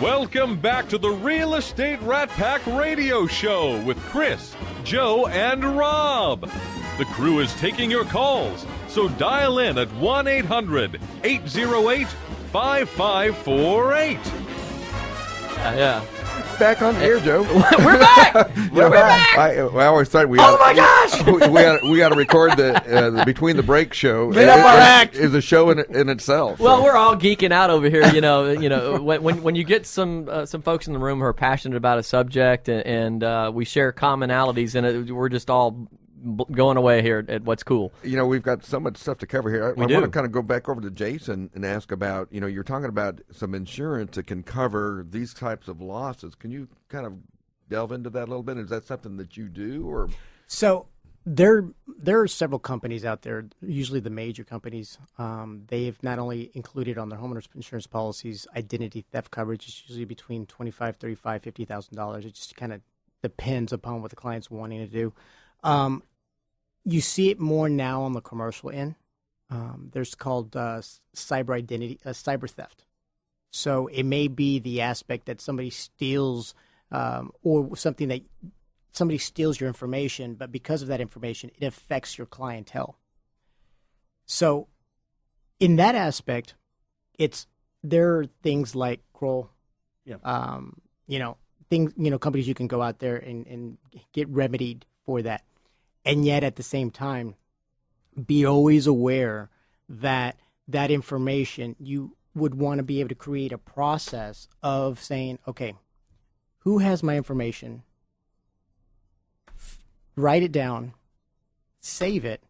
Welcome back to the Real Estate Rat Pack Radio Show with Chris, Joe, and Rob. The crew is taking your calls, so dial in at 1-800-808-5548. Yeah. Back on the air, Joe. We're back! We're back! I always thought we got to record the Between the Break show. Get up our act! Is a show in itself. Well, we're all geeking out over here. You know, when you get some folks in the room who are passionate about a subject and we share commonalities in it, we're just all going away here at what's cool. You know, we've got so much stuff to cover here. I want to kind of go back over to Jason and ask about, you know, you're talking about some insurance that can cover these types of losses. Can you kind of delve into that a little bit? Is that something that you do? Or So there are several companies out there, usually the major companies. They've not only included on their homeowners insurance policies identity theft coverage. It's usually between $25,000, $35,000, $50,000. It just kind of depends upon what the client's wanting to do. You see it more now on the commercial end. There's called cyber identity, cyber theft. So it may be the aspect that somebody steals or something that somebody steals your information, but because of that information, it affects your clientele. So in that aspect, there are things like Kroll, companies you can go out there and get remedied for that. And yet at the same time, be always aware that that information, you would want to be able to create a process of saying, okay, who has my information? Write it down, save it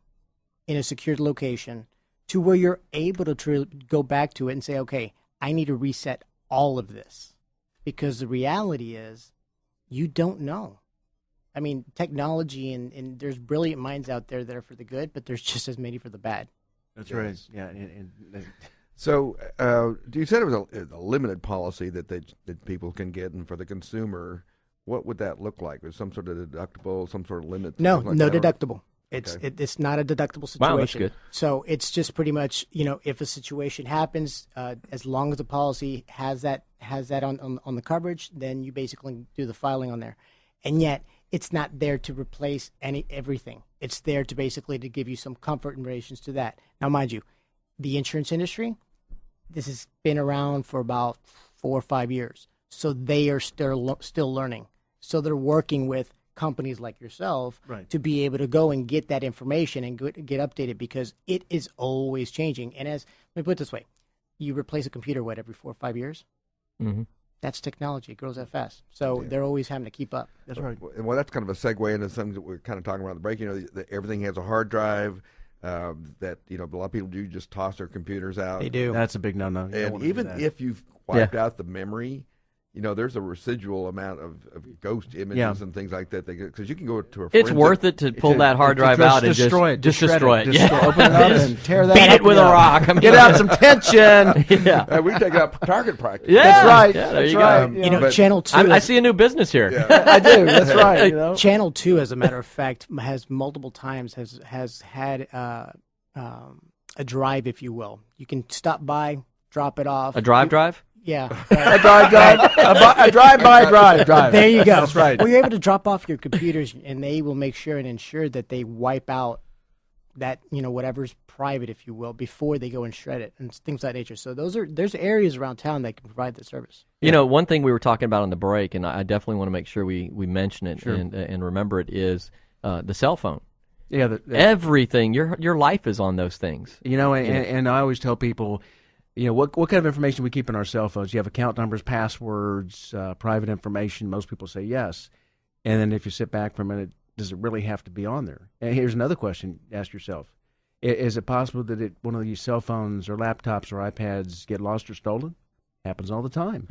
in a secured location to where you're able to go back to it and say, okay, I need to reset all of this. Because the reality is you don't know. I mean, technology and there's brilliant minds out there that are for the good, but there's just as many for the bad. That's right. Yeah. So, you said it was a limited policy that people can get, and for the consumer, what would that look like? Was some sort of deductible, some sort of limit? No, like no that, deductible. It's not a deductible situation. Wow, that's good. So it's just pretty much, if a situation happens, as long as the policy has that on the coverage, then you basically do the filing on there. And yet, it's not there to replace everything. It's there to basically to give you some comfort in relation to that. Now, mind you, the insurance industry, this has been around for about 4 or 5 years. So they are still learning. So they're working with companies like yourself to be able to go and get that information and get updated, because it is always changing. And let me put it this way, you replace a computer, every 4 or 5 years? Mm-hmm. That's technology. It grows that fast. So they're always having to keep up. That's right. Well, that's kind of a segue into something that we're kind of talking about in the break. Everything has a hard drive that, a lot of people do just toss their computers out. They do. That's a big no-no. And even if you've wiped out the memory, there's a residual amount of ghost images and things like that. Because you can go to a forensic. It's worth it to pull that hard drive out and destroy it. Just destroy it. Open it up and tear that beat up. it with a rock. Get out some tension. Yeah. We take out target practice. Yeah. That's right. Yeah, there That's you right. go. Channel 2. I see a new business here. Yeah. I do. That's right. Channel 2, as a matter of fact, has multiple times has had a drive, if you will. You can stop by, drop it off. A drive? Yeah. A drive-by. There you go. That's right. Well, you're able to drop off your computers, and they will make sure and ensure that they wipe out that, whatever's private, if you will, before they go and shred it and things of that nature. So there's areas around town that can provide that service. One thing we were talking about on the break, and I definitely want to make sure we mention it and remember it, is the cell phone. Yeah. Everything. Your life is on those things. And I always tell people, what kind of information we keep in our cell phones? You have account numbers, passwords, private information. Most people say yes. And then if you sit back for a minute, does it really have to be on there? And here's another question. Ask yourself. Is it possible that one of these cell phones or laptops or iPads get lost or stolen? Happens all the time.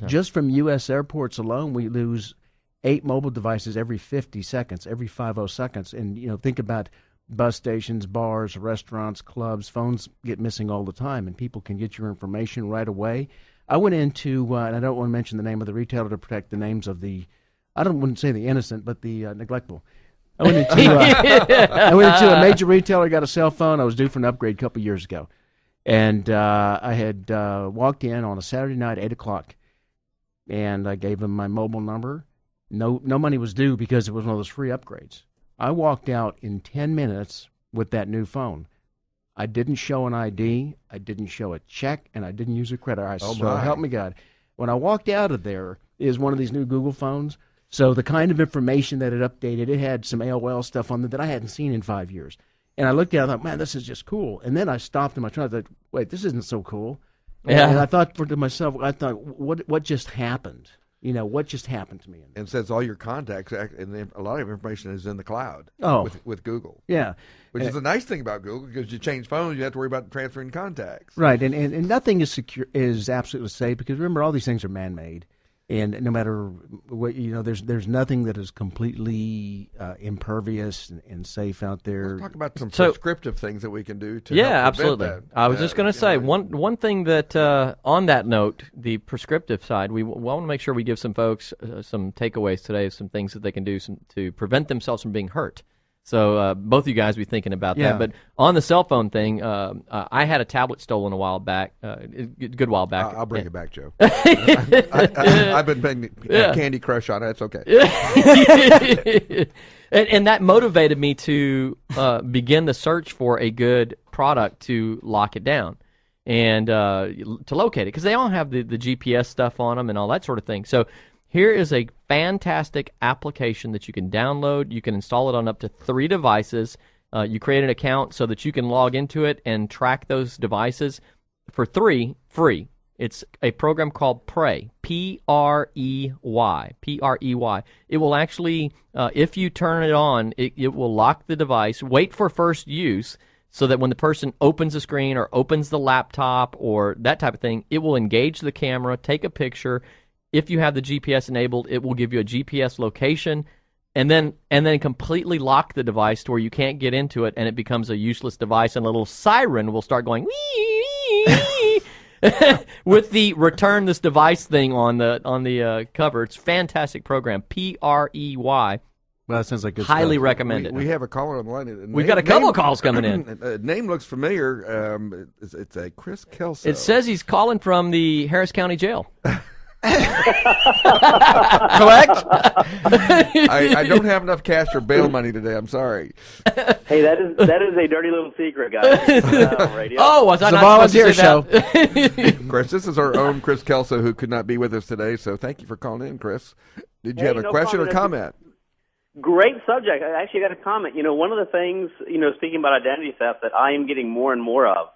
Just from U.S. airports alone, we lose 8 mobile devices every 50 seconds, every 50 seconds. And, think about bus stations, bars, restaurants, clubs. Phones get missing all the time, and people can get your information right away. I went into, and I don't want to mention the name of the retailer to protect the names of I wouldn't say the innocent, but the neglectful. I went into a major retailer, got a cell phone. I was due for an upgrade a couple years ago. And I had walked in on a Saturday night, 8 o'clock. and I gave him my mobile number. No money was due because it was one of those free upgrades. I walked out in 10 minutes with that new phone. I didn't show an ID, I didn't show a check, and I didn't use a credit card. So help me God. When I walked out of there, it was one of these new Google phones. So the kind of information that it updated, it had some AOL stuff on it that I hadn't seen in 5 years. And I looked at it and I thought, man, this is just cool. And then I stopped in my trunk. I thought, wait, this isn't so cool. Yeah. And I thought to myself, what just happened? You know, what just happened to me? And says all your contacts, and a lot of information is in the cloud with Google. Yeah. Which is a nice thing about Google, because you change phones, you have to worry about transferring contacts. Right, and nothing is secure, is absolutely safe, because remember, all these things are man-made. And no matter what, there's nothing that is completely impervious and safe out there. Let's talk about some prescriptive things that we can do to help absolutely. that. I was just going to say one thing that on that note, the prescriptive side, we want to make sure we give some folks some takeaways today, some things that they can do to prevent themselves from being hurt. So both of you guys be thinking about that. But on the cell phone thing, I had a tablet stolen a good while back. I'll bring it back, Joe. I've been playing Candy Crush on it. It's okay. and that motivated me to begin the search for a good product to lock it down and to locate it, because they all have the GPS stuff on them and all that sort of thing. So here is a fantastic application that you can download. You can install it on up to 3 devices. You create an account so that you can log into it and track those devices for 3 free. It's a program called Prey, P-R-E-Y, P-R-E-Y. It will actually, if you turn it on, it will lock the device, wait for first use, so that when the person opens the screen or opens the laptop or that type of thing, it will engage the camera, take a picture. If you have the GPS enabled, it will give you a GPS location, and then completely lock the device to where you can't get into it, and it becomes a useless device, and a little siren will start going with the return this device thing on the cover. It's a fantastic program. Prey. Well, that sounds like good Highly stuff. recommend it. We have a caller on the line. We've got a couple of calls coming in. Name looks familiar. It's a Chris Kelso. It says he's calling from the Harris County Jail. Correct? I don't have enough cash or bail money today. I'm sorry. Hey, that is a dirty little secret, guys. On radio. Oh, was I It's a not supposed to volunteer say show. that? Chris, this is our own Chris Kelso, who could not be with us today, so thank you for calling in, Chris. Did you have a question or comment? Great subject. I actually got a comment. One of the things, speaking about identity theft, that I am getting more and more of,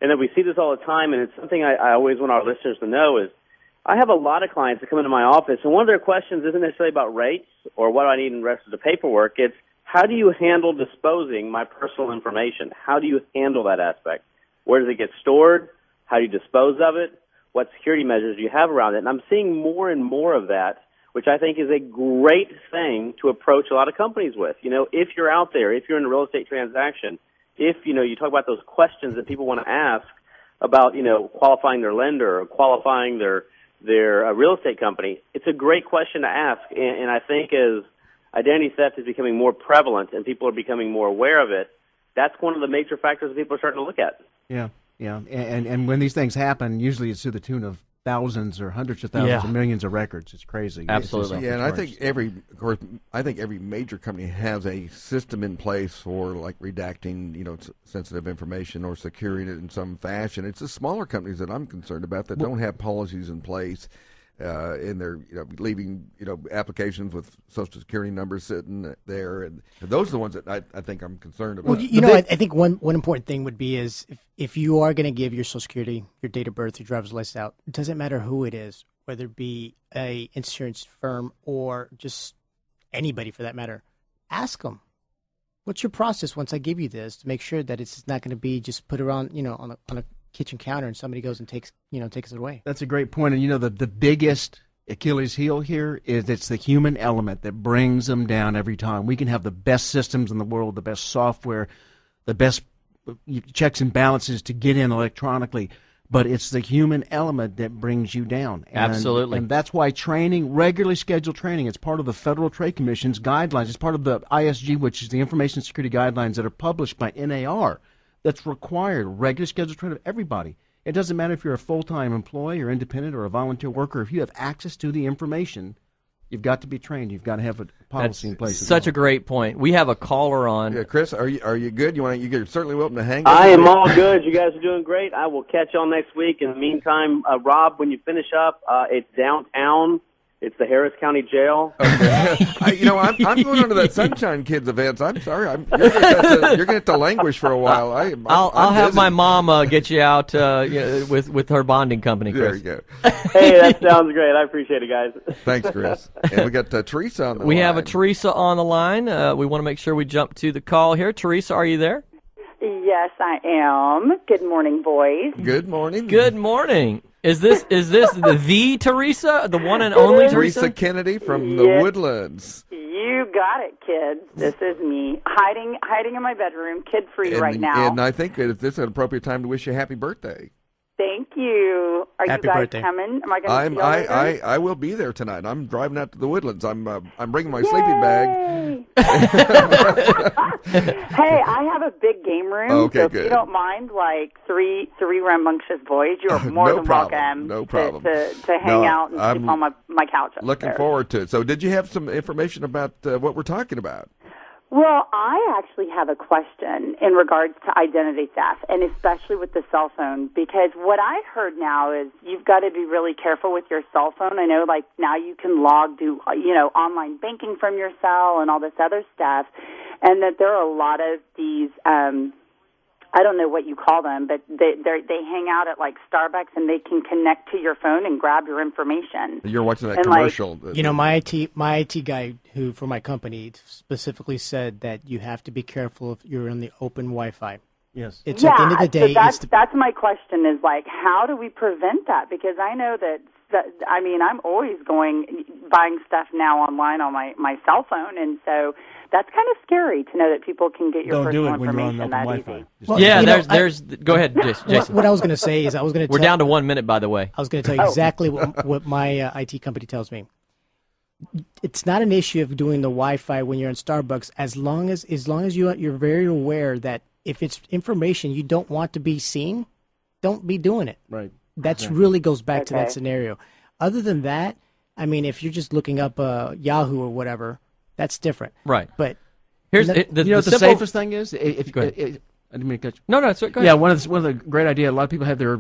and that we see this all the time, and it's something I always want our listeners to know, is I have a lot of clients that come into my office, and one of their questions isn't necessarily about rates or what do I need in the rest of the paperwork. It's, how do you handle disposing my personal information? How do you handle that aspect? Where does it get stored? How do you dispose of it? What security measures do you have around it? And I'm seeing more and more of that, which I think is a great thing to approach a lot of companies with. If you're out there, if you're in a real estate transaction, if, you talk about those questions that people want to ask about, qualifying their lender or qualifying their real estate company, it's a great question to ask. And I think as identity theft is becoming more prevalent and people are becoming more aware of it, that's one of the major factors that people are starting to look at. Yeah. And when these things happen, usually it's to the tune of thousands or hundreds of thousands or millions of records. It's crazy. Absolutely. Yeah, and I think every major company has a system in place for like redacting, sensitive information or securing it in some fashion. It's the smaller companies that I'm concerned about that don't have policies in place, and they're leaving applications with social security numbers sitting there, and those are the ones that I think I'm concerned about. Well, I think one important thing would be is if you are going to give your social security, your date of birth, your driver's license out, it doesn't matter who it is, whether it be a insurance firm or just anybody for that matter. Ask them, what's your process once I give you this, to make sure that it's not going to be just put around on a kitchen counter and somebody goes and takes it away. That's a great point. And the biggest Achilles heel here is it's the human element that brings them down every time. We can have the best systems in the world, the best software, the best checks and balances to get in electronically, but it's the human element that brings you down. Absolutely. And that's why regularly scheduled training, it's part of the Federal Trade Commission's guidelines. It's part of the ISG, which is the Information Security Guidelines that are published by NAR. That's required, regular scheduled training of everybody. It doesn't matter if you're a full-time employee or independent or a volunteer worker. If you have access to the information, you've got to be trained. You've got to have a policy in place. Such a great point. We have a caller on. Yeah, Chris, are you good? You're certainly welcome to hang. I am all good. You guys are doing great. I will catch y'all next week. In the meantime, Rob, when you finish up, it's downtown. It's the Harris County Jail. Okay. I'm going on to that Sunshine Kids event. I'm sorry. You're going to have to languish for a while. I'll have my mom get you out with her bonding company, Chris. There you go. Hey, that sounds great. I appreciate it, guys. Thanks, Chris. And we got Teresa on the line. We have a Teresa on the line. We want to make sure we jump to the call here. Teresa, are you there? Yes, I am. Good morning, boys. Good morning. Good morning. Is this the Teresa, the one and only Teresa? Teresa Kennedy from the Woodlands. You got it, kids. This is me hiding in my bedroom, kid-free right now. And I think that this is an appropriate time to wish you a happy birthday. Thank you. Are Happy you guys birthday. coming? Am I going to see y'all later? I will be there tonight. I'm driving out to the Woodlands. I'm bringing my sleeping bag. Hey, I have a big game room. Okay, so if good. you don't mind, like three rambunctious boys, you are more than welcome. No problem. To hang out and sleep on my couch. Looking forward to it. So, did you have some information about what we're talking about? Well, I actually have a question in regards to identity theft, and especially with the cell phone, because what I heard now is you've got to be really careful with your cell phone. I know, like, now you can do online banking from your cell and all this other stuff, and that there are a lot of these, I don't know what you call them, but they hang out at, like, Starbucks, and they can connect to your phone and grab your information. You're watching that commercial. My IT guy who for my company specifically said that you have to be careful if you're on the open Wi-Fi. Yes. It's at the end of the day. So that's my question is, like, how do we prevent that? Because I know that I'm always buying stuff now online on my cell phone, and so that's kind of scary to know that people can get your personal information that easy. Well, there's. Go ahead, Jason. What I was going to say is We're down to 1 minute, by the way. I was going to tell you exactly what my IT company tells me. It's not an issue of doing the Wi-Fi when you're in Starbucks, as long as you're very aware that if it's information you don't want to be seen, don't be doing it. Right. That's really goes back to that scenario. Other than that, I mean, if you're just looking up Yahoo or whatever, that's different. Right. But here's the safest thing is if go ahead. I didn't mean to cut you. No, go ahead. Yeah, one of the great ideas. A lot of people have their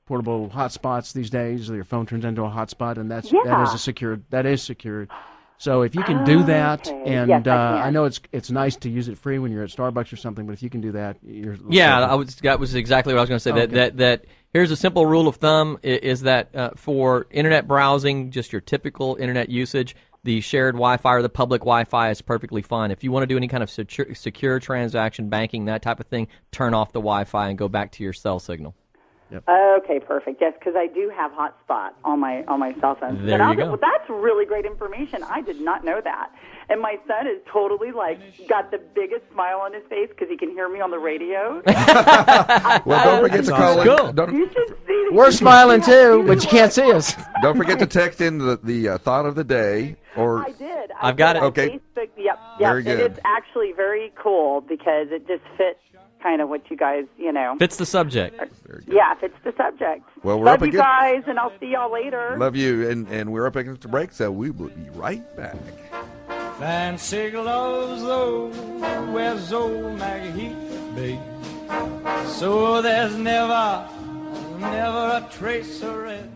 portable hotspots these days. Their phone turns into a hotspot, and that is secured. So if you can do that, and yes, I know it's nice to use it free when you're at Starbucks or something, but if you can do that, you're that was exactly what I was going to say. Okay. That here's a simple rule of thumb is that for internet browsing, just your typical internet usage, the shared Wi-Fi or the public Wi-Fi is perfectly fine. If you want to do any kind of secure transaction, banking, that type of thing, turn off the Wi-Fi and go back to your cell signal. Yep. Okay, perfect. Yes, because I do have hotspot on my cell phone. There you go. Well, that's really great information. I did not know that. And my son is totally got the biggest smile on his face because he can hear me on the radio. Well, don't forget to call in. Cool. You should see. We're smiling too, but you can't see us. Don't forget to text in the thought of the day. I did. I've got it. Okay. Facebook, yep. Very good. It's actually very cool because it just fits kind of what you guys, Fits the subject. Yeah, fits the subject. Well, we're Love up you against. guys, and I'll see y'all later. Love you, and we're up against the break, so we will be right back. Fancy gloves, though, where's old Maggie Heath, babe? So there's never a trace of red.